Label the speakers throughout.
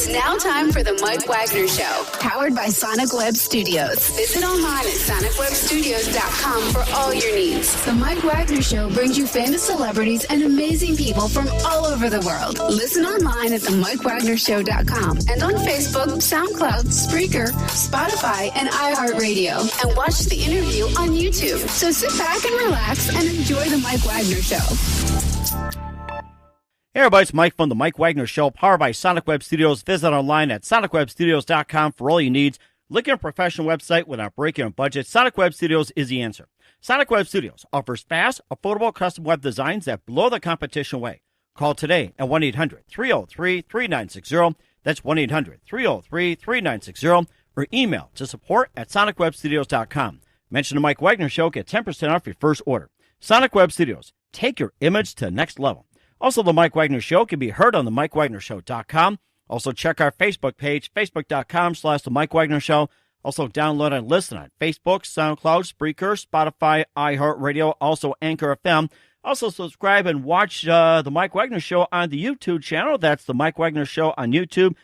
Speaker 1: It's now time for the Mike Wagner Show, powered by Sonic Web Studios. Visit online at sonicwebstudios.com for all your needs. The Mike Wagner Show brings you famous celebrities and amazing people from all over the world. Listen online at themikewagnershow.com and on Facebook, SoundCloud, Spreaker, Spotify, and iHeartRadio. And watch the interview on YouTube. So sit back and relax and enjoy the Mike Wagner Show.
Speaker 2: Hey everybody, it's Mike from the Mike Wagner Show, powered by Sonic Web Studios. Visit online at sonicwebstudios.com for all your needs. Look at a professional website without breaking a budget. Sonic Web Studios is the answer. Sonic Web Studios offers fast, affordable custom web designs that blow the competition away. Call today at 1-800-303-3960. That's 1-800-303-3960. Or email to support at sonicwebstudios.com. Mention the Mike Wagner Show, get 10% off your first order. Sonic Web Studios, take your image to the next level. Also, the Mike Wagner Show can be heard on the MikeWagnerShow.com. Also, check our Facebook page, facebook.com/the Mike Wagner Show. Also, download and listen on Facebook, SoundCloud, Spreaker, Spotify, iHeartRadio, also Anchor FM. Also, subscribe and watch the Mike Wagner Show on the YouTube channel. That's the Mike Wagner Show on YouTube.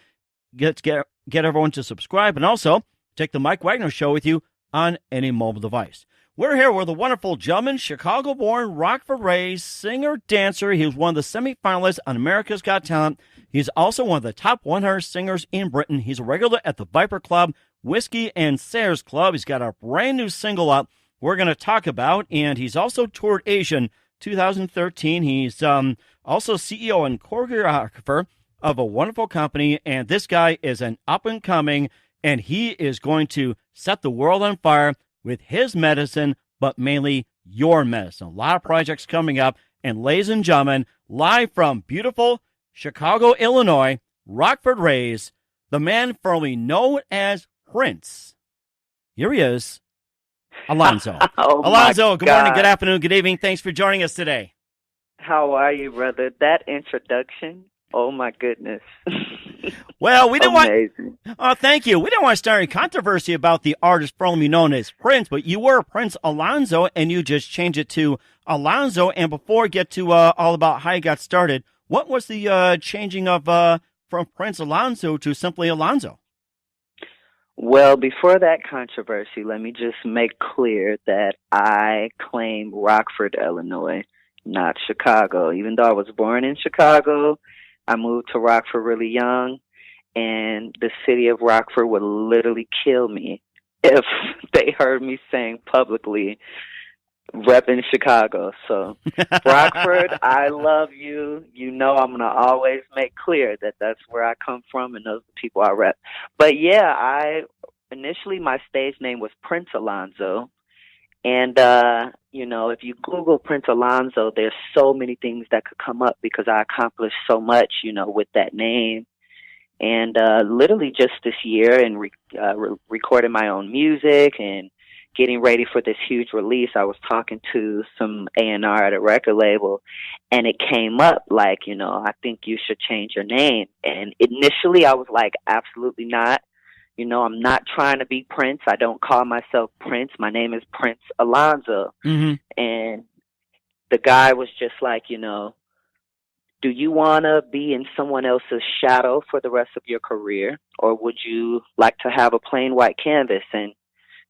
Speaker 2: Get everyone to subscribe. And also, take the Mike Wagner Show with you on any mobile device. We're here with a wonderful gentleman, Chicago-born, Rockford-raised, singer-dancer. He was one of the semifinalists on America's Got Talent. He's also one of the top 100 singers in Britain. He's a regular at the Viper Club, Whiskey and Sayers Club. He's got a brand new single up we're going to talk about, and he's also toured Asia in 2013. He's also CEO and choreographer of a wonderful company, and this guy is an up-and-coming, and he is going to set the world on fire with his medicine, but mainly your medicine. A lot of projects coming up. And ladies and gentlemen, live from beautiful Chicago, Illinois, Rockford-raised, the man formerly known as Prince. Here he is, Alonzo. Alonzo, good morning, good afternoon, good evening. Thanks for joining us today.
Speaker 3: How are you, brother? That introduction, oh my goodness.
Speaker 2: Well, we didn't
Speaker 3: Amazing.
Speaker 2: Thank you. We didn't want to start any controversy about the artist formerly known as Prince, but you were Prince Alonzo, and you just changed it to Alonzo. And before we get to all about how you got started, what was the changing of from Prince Alonzo to simply Alonzo?
Speaker 3: Well, before that controversy, let me just make clear that I claim Rockford, Illinois, not Chicago. Even though I was born in Chicago, I moved to Rockford really young, and the city of Rockford would literally kill me if they heard me saying publicly, repping Chicago. So, Rockford, I love you. You know I'm going to always make clear that that's where I come from, and those are the people I rep. But yeah, initially my stage name was Prince Alonzo. And, if you Google Prince Alonzo, there's so many things that could come up because I accomplished so much, with that name. And literally just this year and recording my own music and getting ready for this huge release, I was talking to some A&R at a record label, and it came up like, I think you should change your name. And initially I was like, absolutely not. I'm not trying to be Prince. I don't call myself Prince. My name is Prince Alonzo. Mm-hmm. And the guy was just like, do you want to be in someone else's shadow for the rest of your career? Or would you like to have a plain white canvas? And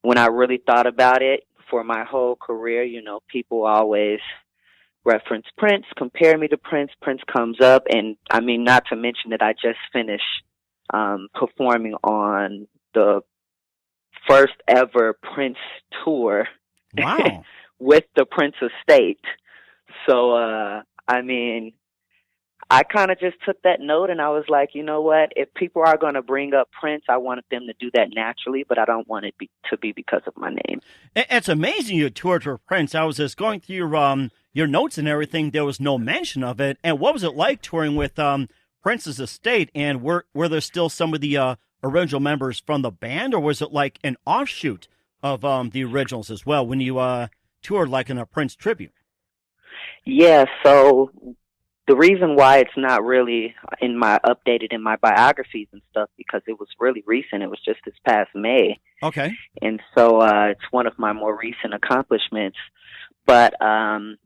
Speaker 3: when I really thought about it for my whole career, people always reference Prince, compare me to Prince. Prince comes up. And I mean, not to mention that I just finished performing on the first ever Prince tour.
Speaker 2: Wow.
Speaker 3: With the Prince Estate. So, I kind of just took that note and I was like, you know what? If people are going to bring up Prince, I wanted them to do that naturally, but I don't want it to be because of my name.
Speaker 2: It's amazing you toured for Prince. I was just going through your notes and everything. There was no mention of it. And what was it like touring with Prince's estate, and were there still some of the original members from the band, or was it like an offshoot of the originals as well when you toured like in a Prince tribute?
Speaker 3: Yeah, so the reason why it's not really updated in my biographies and stuff, because it was really recent. It was just this past May.
Speaker 2: Okay.
Speaker 3: And so it's one of my more recent accomplishments. But the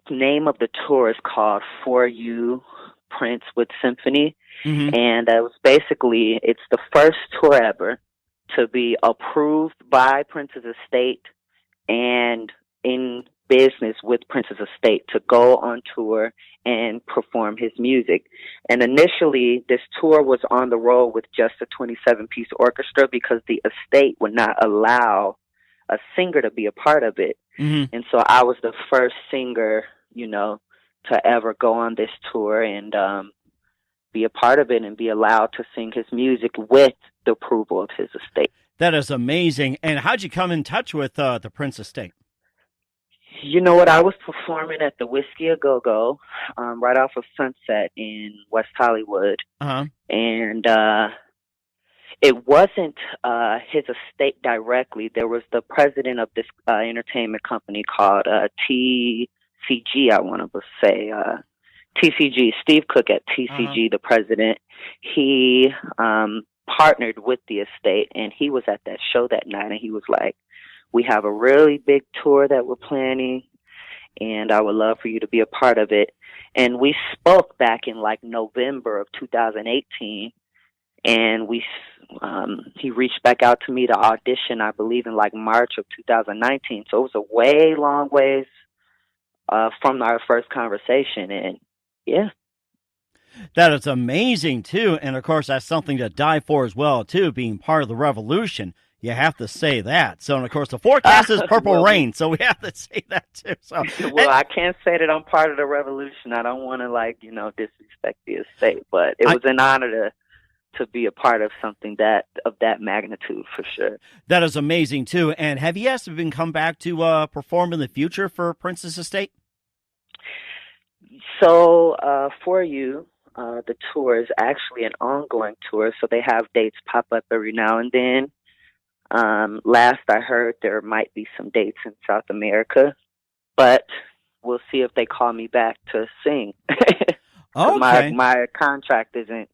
Speaker 3: name of the tour is called For You Prince with Symphony.
Speaker 2: Mm-hmm.
Speaker 3: And it was basically, it's the first tour ever to be approved by Prince's estate and in business with Prince's estate to go on tour and perform his music. And initially, this tour was on the road with just a 27-piece orchestra because the estate would not allow a singer to be a part of it.
Speaker 2: Mm-hmm.
Speaker 3: And so I was the first singer, you know, to ever go on this tour and be a part of it and be allowed to sing his music with the approval of his estate.
Speaker 2: That is amazing. And how'd you come in touch with the Prince estate?
Speaker 3: You know what? I was performing at the Whiskey A Go-Go right off of Sunset in West Hollywood.
Speaker 2: Uh-huh.
Speaker 3: And it wasn't his estate directly. There was the president of this entertainment company called TCG, I want to say. TCG, Steve Cook at TCG, the president. He partnered with the estate, and he was at that show that night, and he was like, we have a really big tour that we're planning, and I would love for you to be a part of it. And we spoke back in like November of 2018, and he reached back out to me to audition, I believe, in like March of 2019. So it was a way long ways from our first conversation, and yeah.
Speaker 2: That is amazing, too. And, of course, that's something to die for as well, too, being part of the revolution. You have to say that. So, and of course, the forecast is purple rain, so we have to say that, too. So,
Speaker 3: well, I can't say that I'm part of the revolution. I don't want to, disrespect the estate, but it was an honor to be a part of something of that magnitude, for sure.
Speaker 2: That is amazing, too. And have you asked if you can come back to perform in the future for Prince's estate?
Speaker 3: So, for you, the tour is actually an ongoing tour, so they have dates pop up every now and then. Last I heard, there might be some dates in South America, but we'll see if they call me back to sing.
Speaker 2: Okay.
Speaker 3: My contract isn't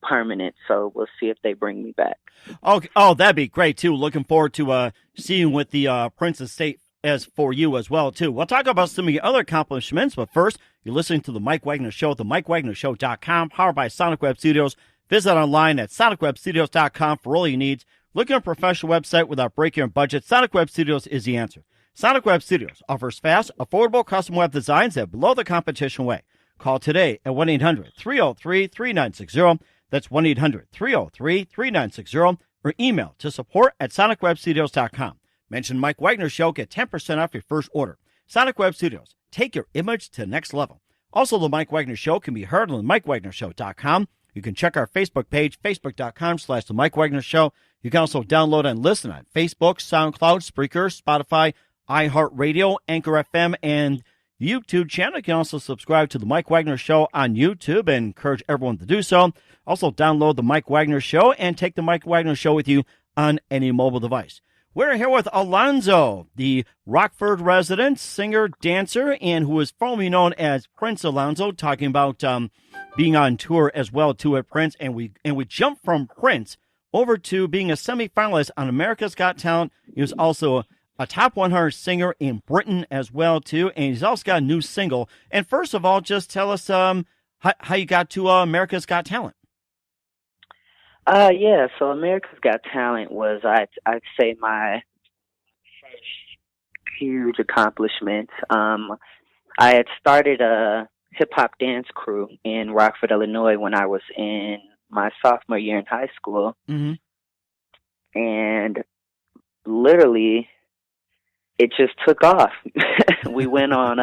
Speaker 3: permanent, so we'll see if they bring me back.
Speaker 2: Okay. Oh, that'd be great, too. Looking forward to seeing with the Prince estate as for you as well, too. We'll talk about some of your other accomplishments, but first, you're listening to The Mike Wagner Show at themikewagnershow.com, powered by Sonic Web Studios. Visit online at sonicwebstudios.com for all your needs. Looking at a professional website without breaking your budget, Sonic Web Studios is the answer. Sonic Web Studios offers fast, affordable custom web designs that blow the competition away. Call today at 1-800-303-3960. That's 1-800-303-3960. Or email to support@sonicwebstudios.com. Mention Mike Wagner Show, get 10% off your first order. Sonic Web Studios, take your image to the next level. Also, The Mike Wagner Show can be heard on themikewagnershow.com. You can check our Facebook page, facebook.com/The Mike Wagner Show. You can also download and listen on Facebook, SoundCloud, Spreaker, Spotify, iHeartRadio, Anchor FM, and the YouTube channel. You can also subscribe to The Mike Wagner Show on YouTube and encourage everyone to do so. Also, download The Mike Wagner Show and take The Mike Wagner Show with you on any mobile device. We're here with Alonzo, the Rockford resident, singer, dancer, and who is formerly known as Prince Alonzo, talking about being on tour as well, too, at Prince. And we jump from Prince over to being a semifinalist on America's Got Talent. He was also a top 100 singer in Britain as well, too. And he's also got a new single. And first of all, just tell us how you got to America's Got Talent.
Speaker 3: Yeah, so America's Got Talent was, I'd say, my first huge accomplishment. I had started a hip-hop dance crew in Rockford, Illinois when I was in my sophomore year in high school.
Speaker 2: Mm-hmm.
Speaker 3: And literally, it just took off. We went on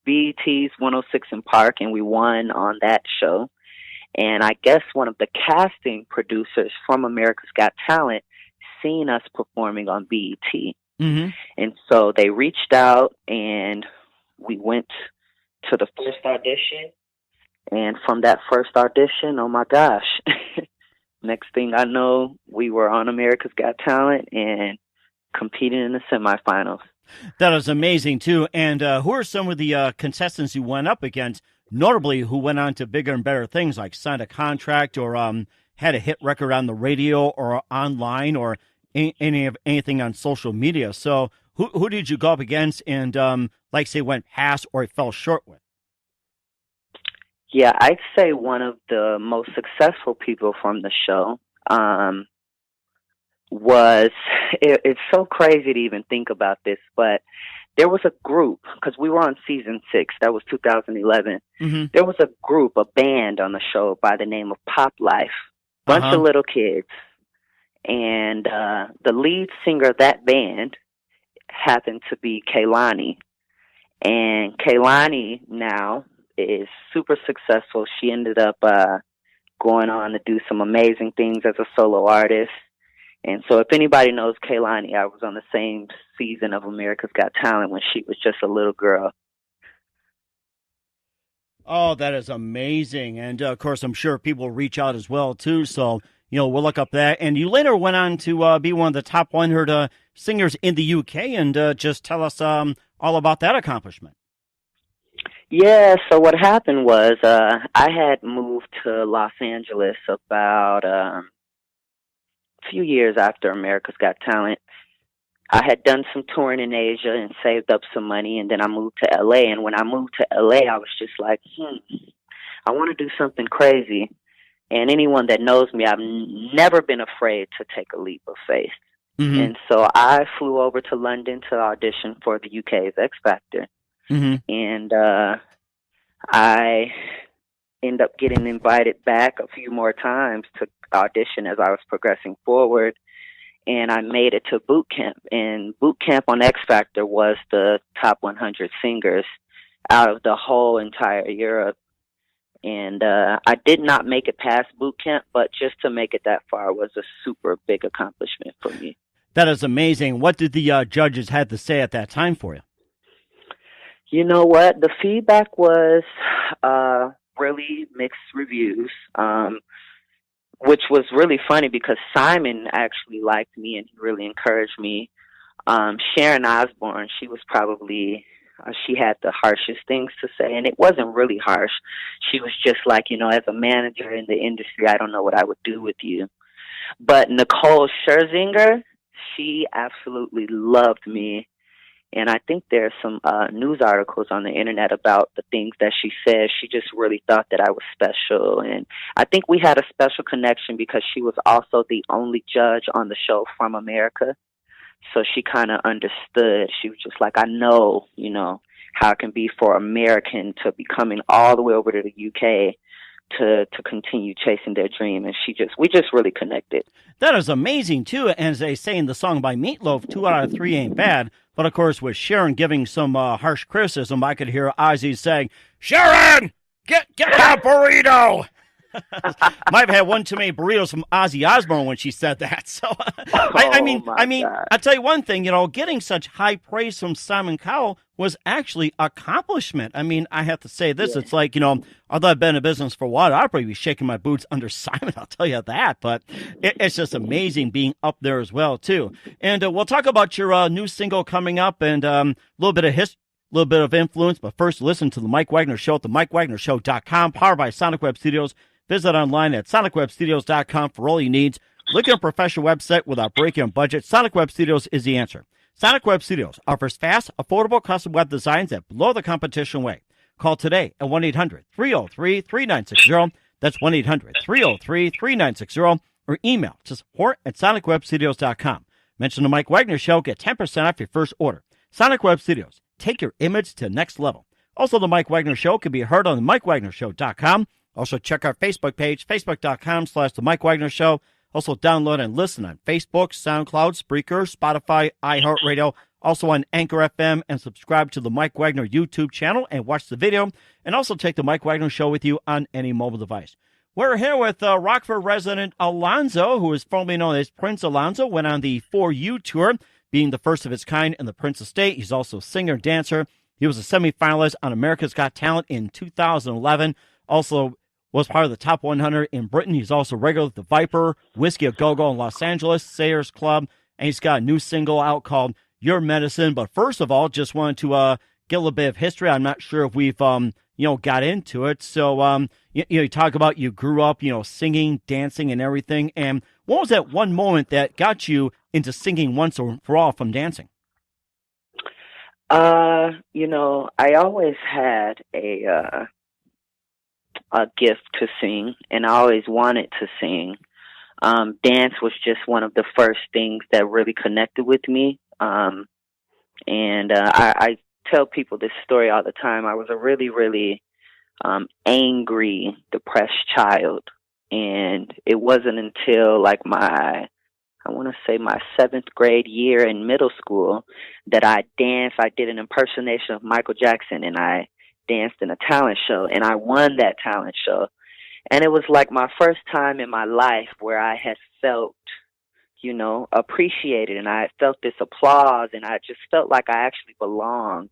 Speaker 3: BET's 106 in Park, and we won on that show. And I guess one of the casting producers from America's Got Talent seen us performing on BET.
Speaker 2: Mm-hmm.
Speaker 3: And so they reached out, and we went to the first audition. And from that first audition, oh my gosh, next thing I know, we were on America's Got Talent and competing in the semifinals.
Speaker 2: That is amazing, too. And who are some of the contestants you went up against? Notably, who went on to bigger and better things like signed a contract or had a hit record on the radio or online or anything on social media. So who did you go up against and, like say, went past or fell short with?
Speaker 3: Yeah, I'd say one of the most successful people from the show was, it's so crazy to even think about this, but there was a group, because we were on season 6, that was 2011.
Speaker 2: Mm-hmm.
Speaker 3: There was a group, a band on the show by the name of Pop Life, bunch of little kids. And the lead singer of that band happened to be Kalani. And Kalani now is super successful. She ended up going on to do some amazing things as a solo artist. And so if anybody knows Kalani, I was on the same season of America's Got Talent when she was just a little girl.
Speaker 2: Oh, that is amazing. And, of course, I'm sure people reach out as well, too. So, we'll look up that. And you later went on to be one of the top 100 singers in the UK. And just tell us all about that accomplishment.
Speaker 3: Yeah, so what happened was I had moved to Los Angeles about a few years after America's Got Talent. I had done some touring in Asia and saved up some money, and then I moved to LA. And when I moved to LA, I was just like, I want to do something crazy. And anyone that knows me, I've never been afraid to take a leap of faith. Mm-hmm. And so I flew over to London to audition for the UK's XFactor. Mm-hmm. And I ended up getting invited back a few more times to audition as I was progressing forward. And I made it to boot camp. And boot camp on X Factor was the top 100 singers out of the whole entire Europe. And I did not make it past boot camp, but just to make it that far was a super big accomplishment for me.
Speaker 2: That is amazing. What did the judges have to say at that time for you?
Speaker 3: You know what? The feedback was really mixed reviews. Which was really funny because Simon actually liked me and he really encouraged me. Sharon Osbourne, she was probably, she had the harshest things to say, and it wasn't really harsh. She was just like, as a manager in the industry, I don't know what I would do with you. But Nicole Scherzinger, she absolutely loved me. And I think there's some news articles on the internet about the things that she said. She just really thought that I was special. And I think we had a special connection because she was also the only judge on the show from America. So she kind of understood. She was just like, I know, how it can be for American to be coming all the way over to the UK to continue chasing their dream. And we just really connected.
Speaker 2: That is amazing, too. And as they say in the song by Meatloaf, 2 out of 3 ain't bad. But, of course, with Sharon giving some harsh criticism, I could hear Ozzy saying, Sharon, get that burrito. Might have had one too many burritos from Ozzy Osbourne when she said that. So, I mean, I'll tell you one thing, getting such high praise from Simon Cowell was actually accomplishment. I mean, I have to say this. Yeah. It's like, although I've been in business for a while, I'll probably be shaking my boots under Simon. I'll tell you that. But it's just amazing being up there as well, too. And we'll talk about your new single coming up and a little bit of history. A little bit of influence, but first listen to the Mike Wagner Show at the MikeWagnerShow.com, powered by Sonic Web Studios. Visit online at SonicWebStudios.com for all your needs. Look at a professional website without breaking on budget. Sonic Web Studios is the answer. Sonic Web Studios offers fast, affordable custom web designs that blow the competition away. Call today at 1-800-303-3960. That's 1-800-303-3960. Or email to support@SonicWebStudios.com. Mention the Mike Wagner Show. Get 10% off your first order. Sonic Web Studios. Take your image to the next level. Also, the Mike Wagner Show can be heard on the MikeWagnerShow.com. Also, check our Facebook page, Facebook.com/The Mike Wagner Show. Also, download and listen on Facebook, SoundCloud, Spreaker, Spotify, iHeartRadio. Also on Anchor FM, and subscribe to the Mike Wagner YouTube channel and watch the video. And also take the Mike Wagner Show with you on any mobile device. We're here with Rockford resident Alonzo, who is formerly known as Prince Alonzo, went on the For You tour, being the first of its kind in the Prince estate. He's also a singer, dancer. He was a semifinalist on America's Got Talent in 2011. Also was part of the top 100 in Britain. He's also regular with the Viper, Whiskey a Go-Go in Los Angeles, Sayers Club, and he's got a new single out called Your Medicine. But first of all, just wanted to get a little bit of history. I'm not sure if we've, got into it. So, you talk about you grew up, singing, dancing, and everything. And what was that one moment that got you into singing once or for all from dancing?
Speaker 3: I always had a gift to sing, and I always wanted to sing. Dance was just one of the first things that really connected with me. I tell people this story all the time. I was a really, really angry, depressed child. And it wasn't until like I want to say my 7th grade year in middle school that I danced. I did an impersonation of Michael Jackson, and I danced in a talent show, and I won that talent show. And it was like my first time in my life where I had felt, appreciated, and I felt this applause, and I just felt like I actually belonged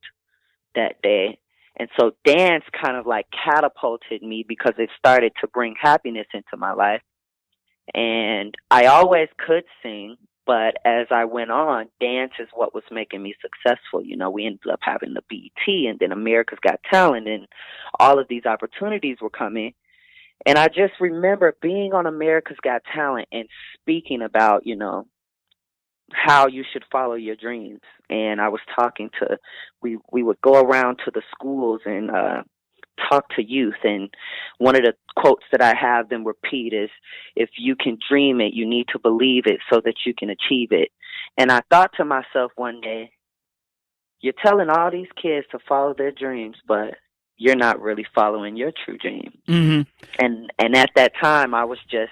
Speaker 3: that day. And so dance kind of like catapulted me because it started to bring happiness into my life. And I always could sing, but as I went on, dance is what was making me successful. We ended up having the BET and then America's Got Talent, and all of these opportunities were coming. And I just remember being on America's Got Talent and speaking about, how you should follow your dreams. And I was talking to, we would go around to the schools and talk to youth. And one of the quotes that I have them repeat is, if you can dream it, you need to believe it so that you can achieve it. And I thought to myself one day, you're telling all these kids to follow their dreams, but you're not really following your true dream.
Speaker 2: Mm-hmm.
Speaker 3: And at that time, I was just,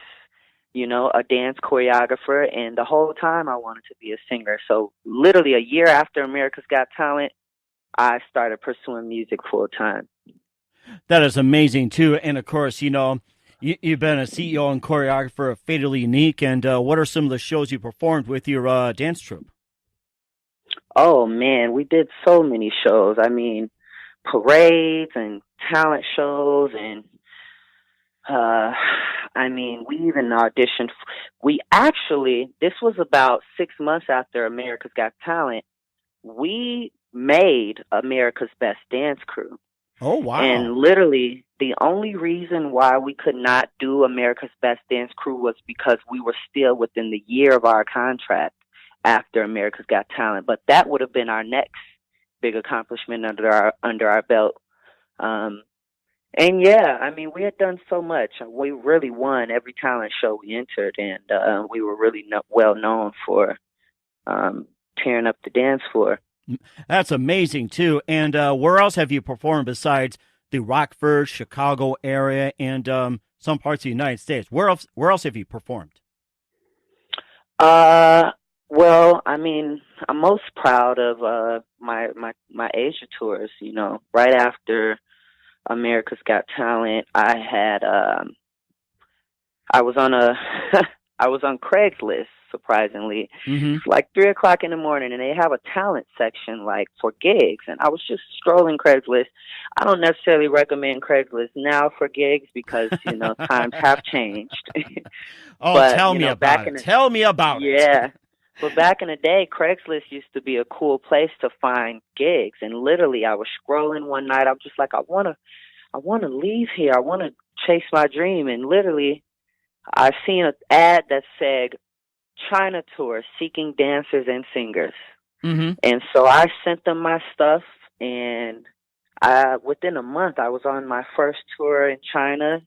Speaker 3: a dance choreographer, and the whole time I wanted to be a singer. So literally a year after America's Got Talent, I started pursuing music full time.
Speaker 2: That is amazing, too. And, of course, you've been a CEO and choreographer of Fatally Unique. And what are some of the shows you performed with your dance troupe?
Speaker 3: Oh, man, we did so many shows. I mean, parades and talent shows, and we even auditioned. This was about 6 months after America's Got Talent. We made America's Best Dance Crew.
Speaker 2: Oh, wow.
Speaker 3: And literally, the only reason why we could not do America's Best Dance Crew was because we were still within the year of our contract after America's Got Talent. But that would have been our next big accomplishment under our belt. And yeah, we had done so much. We really won every talent show we entered, and we were really well known for tearing up the dance floor.
Speaker 2: That's amazing, too. And where else have you performed besides the Rockford, Chicago area, and some parts of the United States? Where else have you performed?
Speaker 3: Well, I'm most proud of my Asia tours. Right after America's Got Talent, I was on I was on Craigslist, surprisingly.
Speaker 2: Mm-hmm.
Speaker 3: It's like 3:00 in the morning, and they have a talent section like for gigs. And I was just strolling Craigslist. I don't necessarily recommend Craigslist now for gigs because times have changed.
Speaker 2: Oh,
Speaker 3: but,
Speaker 2: tell me about it. Tell me about it.
Speaker 3: Yeah. But back in the day, Craigslist used to be a cool place to find gigs. And literally, I was scrolling one night. I'm just like, I want to leave here. I want to chase my dream. And literally, I seen an ad that said China tour seeking dancers and singers.
Speaker 2: Mm-hmm.
Speaker 3: And so I sent them my stuff. And within a month, I was on my first tour in China.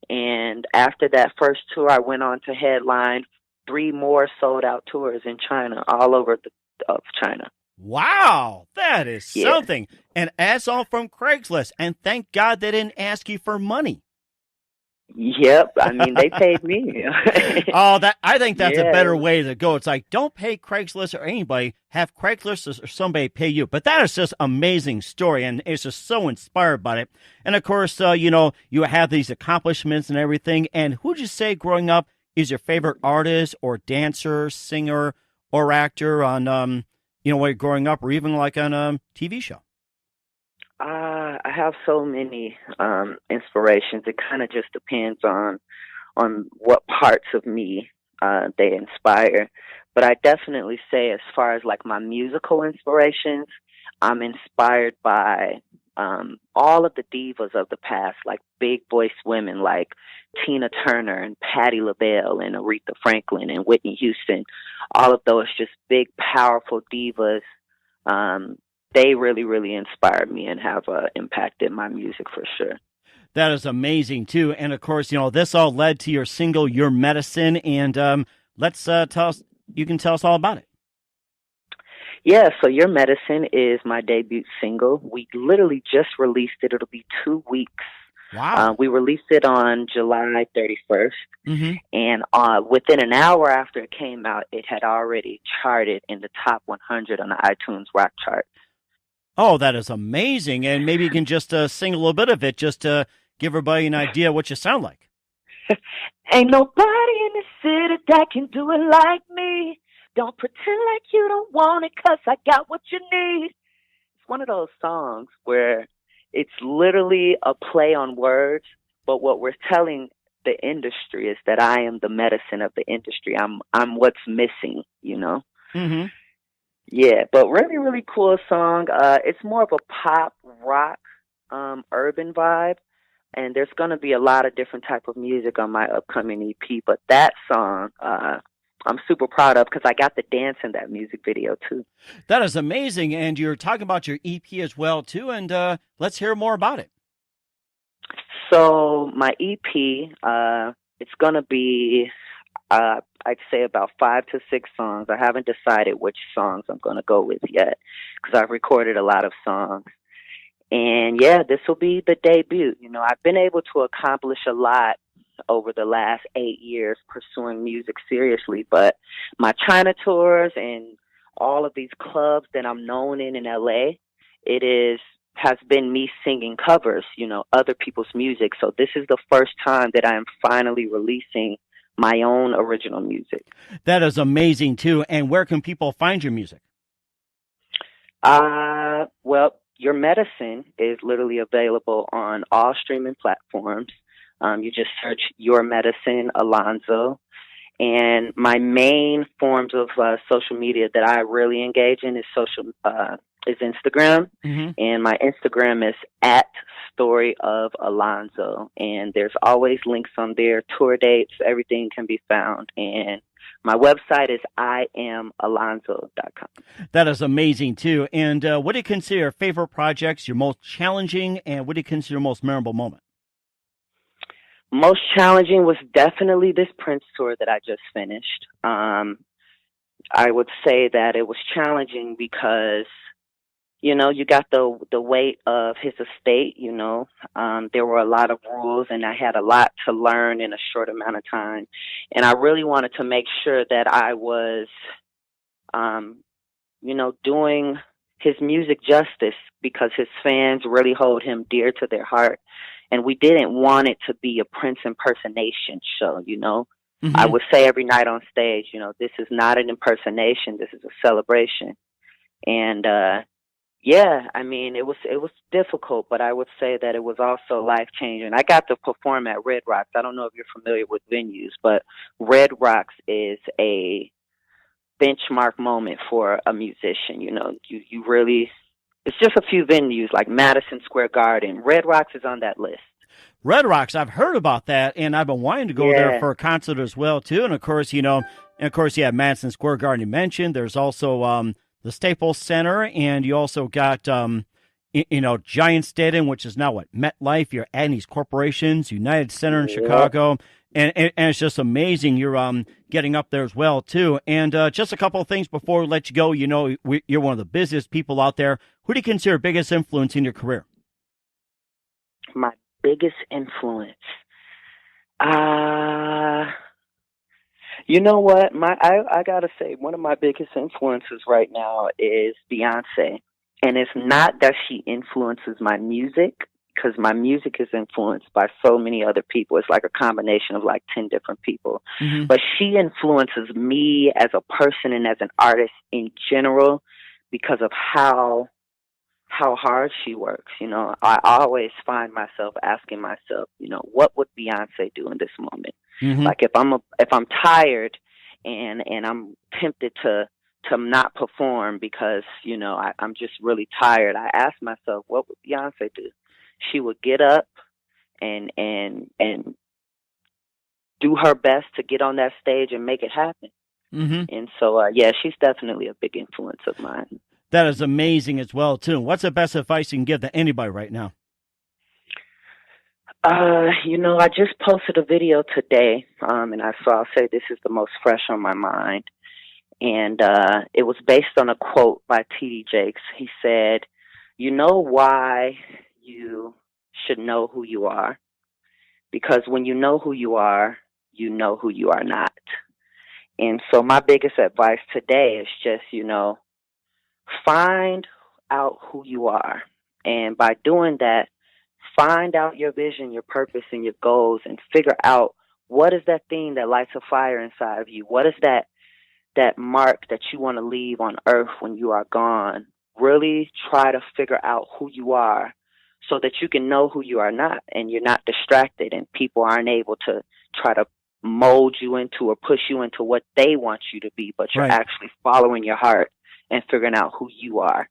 Speaker 3: And after that first tour, I went on to headline 3 more sold-out tours in China, all over of China.
Speaker 2: Wow, that is something. And that's all from Craigslist. And thank God they didn't ask you for money.
Speaker 3: Yep, they paid me.
Speaker 2: I think that's a better way to go. It's like, don't pay Craigslist or anybody. Have Craigslist or somebody pay you. But that is just amazing story, and it's just so inspired by it. And, of course, you have these accomplishments and everything. And who'd you say growing up is your favorite artist or dancer, singer, or actor on, while you're growing up, or even like on a TV show?
Speaker 3: I have so many inspirations. It kind of just depends on what parts of me they inspire. But I definitely say, as far as like my musical inspirations, I'm inspired by all of the divas of the past, like big voice women like Tina Turner and Patti LaBelle and Aretha Franklin and Whitney Houston. All of those just big, powerful divas. They really, really inspired me and have impacted my music for sure.
Speaker 2: That is amazing, too. And, of course, this all led to your single, Your Medicine. And let's you can tell us all about it.
Speaker 3: Yeah, so Your Medicine is my debut single. We literally just released it. It'll be 2 weeks.
Speaker 2: Wow.
Speaker 3: We released it on July 31st.
Speaker 2: Mm-hmm.
Speaker 3: And within an hour after it came out, it had already charted in the top 100 on the iTunes rock chart.
Speaker 2: Oh, that is amazing. And maybe you can just sing a little bit of it just to give everybody an idea what you sound like.
Speaker 3: Ain't nobody in the city that can do it like me. Don't pretend like you don't want it, 'cause I got what you need. It's one of those songs where it's literally a play on words, but what we're telling the industry is that I am the medicine of the industry. I'm what's missing,
Speaker 2: Mm-hmm.
Speaker 3: Yeah, but really, really cool song. It's more of a pop, rock, urban vibe. And there's going to be a lot of different type of music on my upcoming EP. But that song, I'm super proud of because I got to dance in that music video, too.
Speaker 2: That is amazing. And you're talking about your EP as well, too. And let's hear more about it.
Speaker 3: So my EP, it's going to be, I'd say about 5 to 6 songs. I haven't decided which songs I'm going to go with yet because I've recorded a lot of songs. And yeah, this will be the debut. I've been able to accomplish a lot over the last 8 years pursuing music seriously, but my China tours and all of these clubs that I'm known in LA, has been me singing covers, other people's music. So this is the first time that I am finally releasing my own original music.
Speaker 2: That is amazing too. And where can people find your music?
Speaker 3: Well, Your Medicine is literally available on all streaming platforms. You just search Your Medicine Alonzo. And my main forms of social media that I really engage in is Instagram.
Speaker 2: Mm-hmm.
Speaker 3: And my Instagram is @StoryOfAlonzo. And there's always links on there, tour dates, everything can be found. And my website is IamAlonzo.com.
Speaker 2: That is amazing, too. And what do you consider your favorite projects, your most challenging, and what do you consider your most memorable moment?
Speaker 3: Most challenging was definitely this Prince tour that I just finished. I would say that it was challenging because, you got the weight of his estate, there were a lot of rules and I had a lot to learn in a short amount of time. And I really wanted to make sure that I was, doing his music justice because his fans really hold him dear to their heart. And we didn't want it to be a Prince impersonation show, Mm-hmm. I would say every night on stage, this is not an impersonation, this is a celebration. And, yeah, I mean, it was difficult, but I would say that it was also life-changing. I got to perform at Red Rocks. I don't know if you're familiar with venues, but Red Rocks is a benchmark moment for a musician. You really, it's just a few venues like Madison Square Garden. Red Rocks is on that list.
Speaker 2: Red Rocks, I've heard about that, and I've been wanting to go there for a concert as well, too. And, of course, Madison Square Garden you mentioned. There's also the Staples Center, and you also got, Giant Stadium, which is now MetLife. You're adding these corporations, United Center in Chicago, and it's just amazing. You're getting up there as well, too. And just a couple of things before we let you go. You're one of the busiest people out there. Who do you consider biggest influence in your career?
Speaker 3: My biggest influence? You know what? I gotta say, one of my biggest influences right now is Beyonce. And it's not that she influences my music, because my music is influenced by so many other people. It's like a combination of like 10 different people. Mm-hmm. But she influences me as a person and as an artist in general because of how hard she works. I always find myself asking myself, what would Beyonce do in this moment? Mm-hmm. Like if I'm tired and I'm tempted to not perform because, I'm just really tired, I ask myself, what would Beyonce do? She would get up and do her best to get on that stage and make it happen. Mm-hmm. And so, she's definitely a big influence of mine.
Speaker 2: That is amazing as well, too. What's the best advice you can give to anybody right now?
Speaker 3: I just posted a video today, and I'll say this is the most fresh on my mind. And it was based on a quote by T.D. Jakes. He said, "You know why you should know who you are? Because when you know who you are not." And so my biggest advice today is just, find out who you are. And by doing that, find out your vision, your purpose, and your goals, and figure out what is that thing that lights a fire inside of you. What is that mark that you want to leave on earth when you are gone? Really try to figure out who you are so that you can know who you are not, and you're not distracted, and people aren't able to try to mold you into or push you into what they want you to be, but you're actually following your heart and figuring out who you are.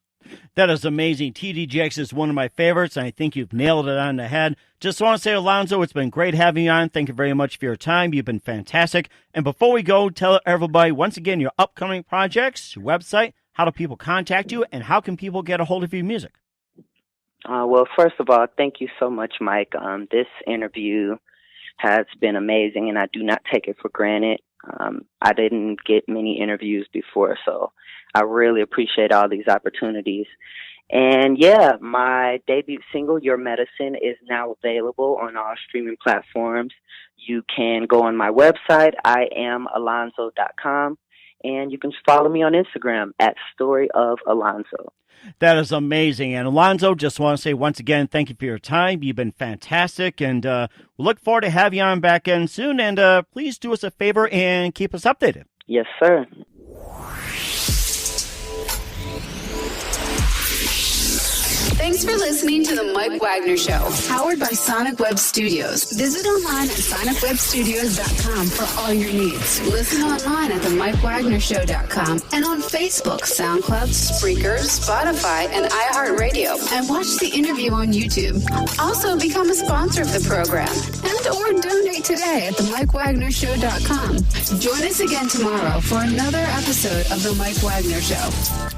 Speaker 2: That is amazing. T.D. Jakes is one of my favorites, and I think you've nailed it on the head. Just want to say, Alonzo, it's been great having you on. Thank you very much for your time. You've been fantastic. And before we go, tell everybody once again your upcoming projects, your website, how do people contact you, and how can people get a hold of your music?
Speaker 3: Well, first of all, thank you so much, Mike. This interview has been amazing, and I do not take it for granted. I didn't get many interviews before, so I really appreciate all these opportunities. And my debut single, Your Medicine, is now available on all streaming platforms. You can go on my website, iamalonzo.com, and you can follow me on Instagram at @StoryOfAlonzo.
Speaker 2: That is amazing. And Alonzo, just want to say once again, thank you for your time. You've been fantastic, and we look forward to having you on back in soon. And please do us a favor and keep us updated.
Speaker 3: Yes, sir.
Speaker 1: Thanks for listening to The Mike Wagner Show, powered by Sonic Web Studios. Visit online at sonicwebstudios.com for all your needs. Listen online at themikewagnershow.com and on Facebook, SoundCloud, Spreaker, Spotify, and iHeartRadio. And watch the interview on YouTube. Also, become a sponsor of the program and or donate today at themikewagnershow.com. Join us again tomorrow for another episode of The Mike Wagner Show.